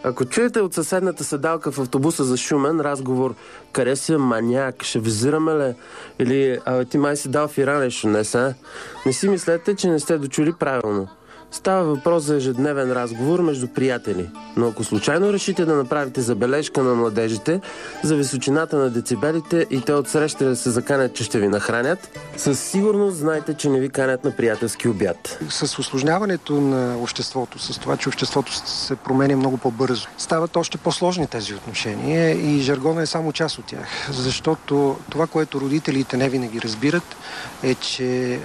Ако чуете от съседната седалка в автобуса за Шумен разговор къде си маняк, ще визираме ли? Или ти май си дал в Иран нещо днес, а? Не си мислете, че не сте дочули правилно. Става въпрос за ежедневен разговор между приятели. Но ако случайно решите да направите забележка на младежите за височината на децибелите и те отсреща да се заканят, че ще ви нахранят, със сигурност знайте, че не ви канят на приятелски обяд. С усложняването на обществото, с това, че обществото се променя много по-бързо, стават още по-сложни тези отношения и жаргона е само част от тях. Защото това, което родителите не винаги разбират, е, че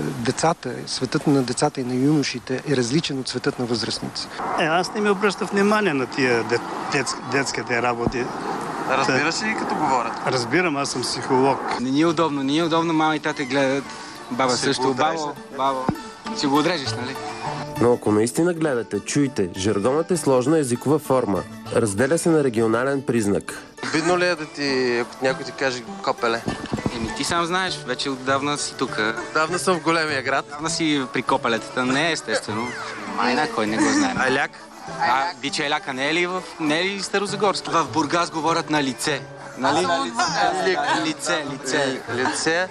децата, светът на децата и на юношите е различен от светът на възрастници. Аз не ми обръщам внимание на тия детските работи. Разбираш ли като говорят? Разбирам, аз съм психолог. Не е удобно, мама и тате гледат, баба също, бабо, си го отрежеш, нали? Но ако наистина гледате, чуйте, жаргонът е сложна езикова форма. Разделя се на регионален признак. Видно ли е да ти, ако някой ти каже копеле? Ти сам знаеш, вече отдавна си тук. Отдавна съм в големия град. Отдавна си при копелетата, не е естествено. Майна, кой не го знае. Аляк? Бича Еляка не е ли Старозагорски? В Бургас говорят на лице. Нали? Лице?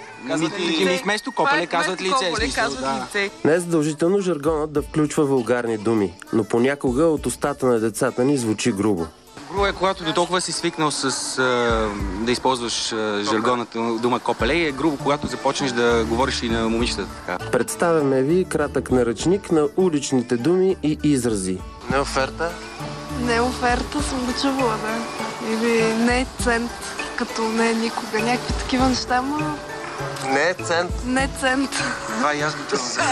Вместо копеле казват лице. Не е задължително жаргонът да включва вулгарни думи, но понякога от устата на децата ни звучи грубо. Грубо е, когато до толкова си свикнал да използваш жаргонната дума копеле, и е грубо, когато започнеш да говориш и на момичетата така. Представяме ви кратък наръчник на уличните думи и изрази. Не оферта? Не оферта съм го чувала, да. Или не е цент, като не е никога. Някакви такива неща, но... Не е цент? Не цент. Това и аз го чувам.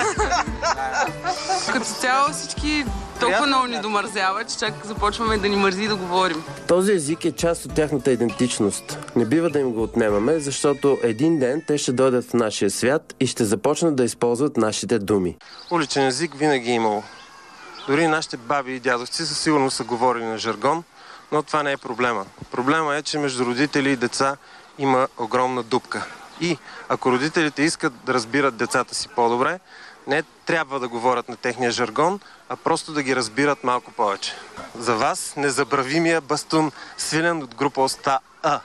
Като цяло всички толкова много ни домързяват, че чак започваме да ни мързи да говорим. Този език е част от тяхната идентичност. Не бива да им го отнемаме, защото един ден те ще дойдат в нашия свят и ще започнат да използват нашите думи. Уличен език винаги е имало. Дори нашите баби и дядовци със сигурност са говорили на жаргон, но това не е проблема. Проблема е, че между родители и деца има огромна дупка. И ако родителите искат да разбират децата си по-добре, не трябва да говорят на техния жаргон, а просто да ги разбират малко повече. За вас незабравимия бастун, свилен от група Оста А.